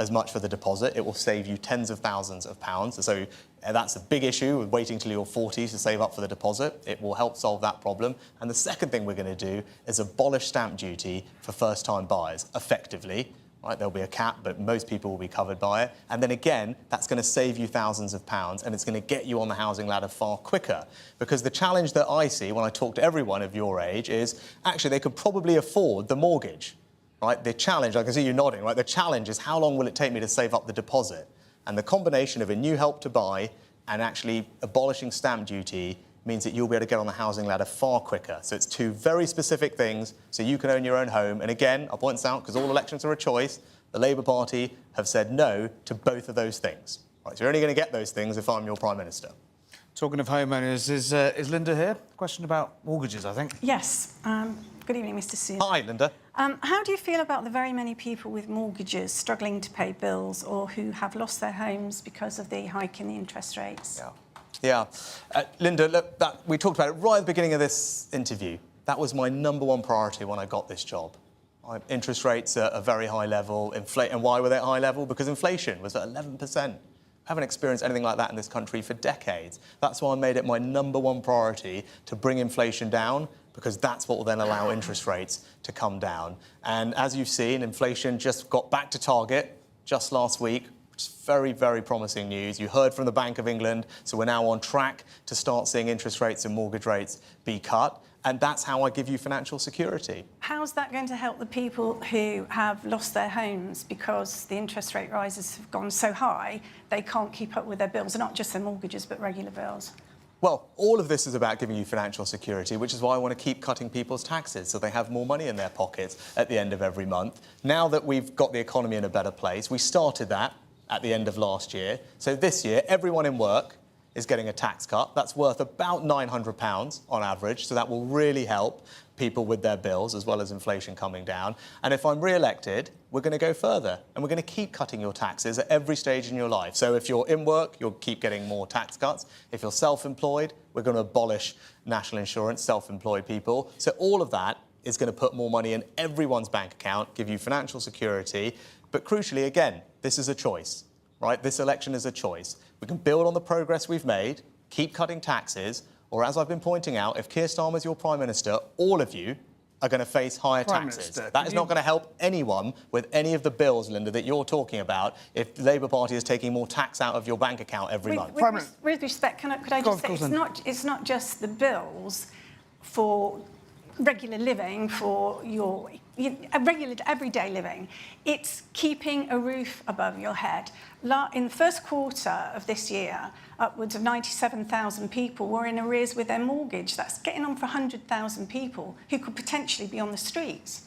as much for the deposit. It will save you tens of thousands of pounds. So that's a big issue with waiting till you're 40 to save up for the deposit. It will help solve that problem. And the second thing we're going to do is abolish stamp duty for first-time buyers, effectively. Right, there'll be a cap, but most people will be covered by it. And then again, that's going to save you thousands of pounds, and it's going to get you on the housing ladder far quicker. Because the challenge that I see when I talk to everyone of your age is, actually, they could probably afford the mortgage. Right? The challenge, I can see you nodding, right? The challenge is, how long will it take me to save up the deposit? And the combination of a new Help to Buy and actually abolishing stamp duty means that you'll be able to get on the housing ladder far quicker. So it's two very specific things, so you can own your own home. And again, I'll point this out, because all elections are a choice, the Labour Party have said no to both of those things. Right, so you're only going to get those things if I'm your Prime Minister. Talking of homeowners, is Linda here? Question about mortgages, I think. Yes. Good evening, Mr. Sunak. Hi, Linda. How do you feel about the very many people with mortgages struggling to pay bills or who have lost their homes because of the hike in the interest rates? Yeah. Linda, look, we talked about it right at the beginning of this interview. That was my #1 priority when I got this job. Interest rates at a very high level. And why were they at high level? Because inflation was at 11%. I haven't experienced anything like that in this country for decades. That's why I made it my #1 priority to bring inflation down, because that's what will then allow interest rates to come down. And as you've seen, inflation just got back to target just last week. Very, very promising news. You heard from the Bank of England, so we're now on track to start seeing interest rates and mortgage rates be cut. And that's how I give you financial security. How's that going to help the people who have lost their homes because the interest rate rises have gone so high they can't keep up with their bills, not just their mortgages, but regular bills? Well, all of this is about giving you financial security, which is why I want to keep cutting people's taxes so they have more money in their pockets at the end of every month. Now that we've got the economy in a better place, we started that at the end of last year. So this year, everyone in work is getting a tax cut. That's worth about £900 on average, so that will really help people with their bills, as well as inflation coming down. And if I'm re-elected, we're going to go further, and we're going to keep cutting your taxes at every stage in your life. So if you're in work, you'll keep getting more tax cuts. If you're self-employed, we're going to abolish national insurance, self-employed people. So all of that is going to put more money in everyone's bank account, give you financial security. But crucially, again, this is a choice, right? This election is a choice. We can build on the progress we've made, keep cutting taxes, or as I've been pointing out, if Keir Starmer's your Prime Minister, all of you are going to face higher taxes. That is not going to help anyone with any of the bills, Linda, that you're talking about if the Labour Party is taking more tax out of your bank account every month. With respect, could I just say, it's not just the bills for regular living, for your regular everyday living. It's keeping a roof above your head. In the first quarter of this year, upwards of 97,000 people were in arrears with their mortgage. That's getting on for 100,000 people who could potentially be on the streets.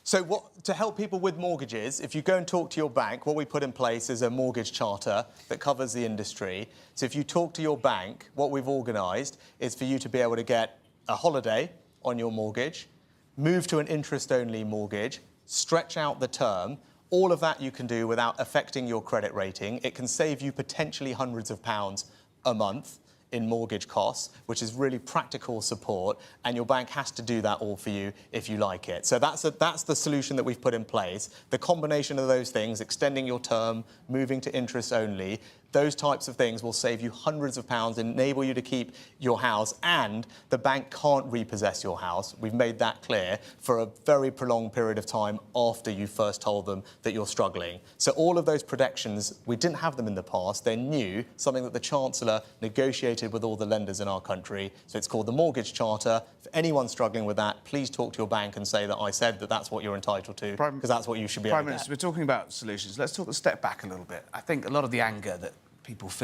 So to help people with mortgages, if you go and talk to your bank, what we put in place is a mortgage charter that covers the industry. So if you talk to your bank, what we've organised is for you to be able to get a holiday on your mortgage, move to an interest-only mortgage, stretch out the term. All of that you can do without affecting your credit rating. It can save you potentially hundreds of pounds a month in mortgage costs, which is really practical support, and your bank has to do that all for you if you like it. So that's the solution that we've put in place. The combination of those things, extending your term, moving to interest only, those types of things will save you hundreds of pounds, enable you to keep your house, and the bank can't repossess your house. We've made that clear for a very prolonged period of time after you first told them that you're struggling. So all of those protections, we didn't have them in the past. They're new, something that the Chancellor negotiated with all the lenders in our country. So it's called the Mortgage Charter. For anyone struggling with that, please talk to your bank and say that I said that that's what you're entitled to, because that's what you should be able to get. Prime Minister, we're talking about solutions. Let's talk a step back a little bit. I think a lot of the anger that people feel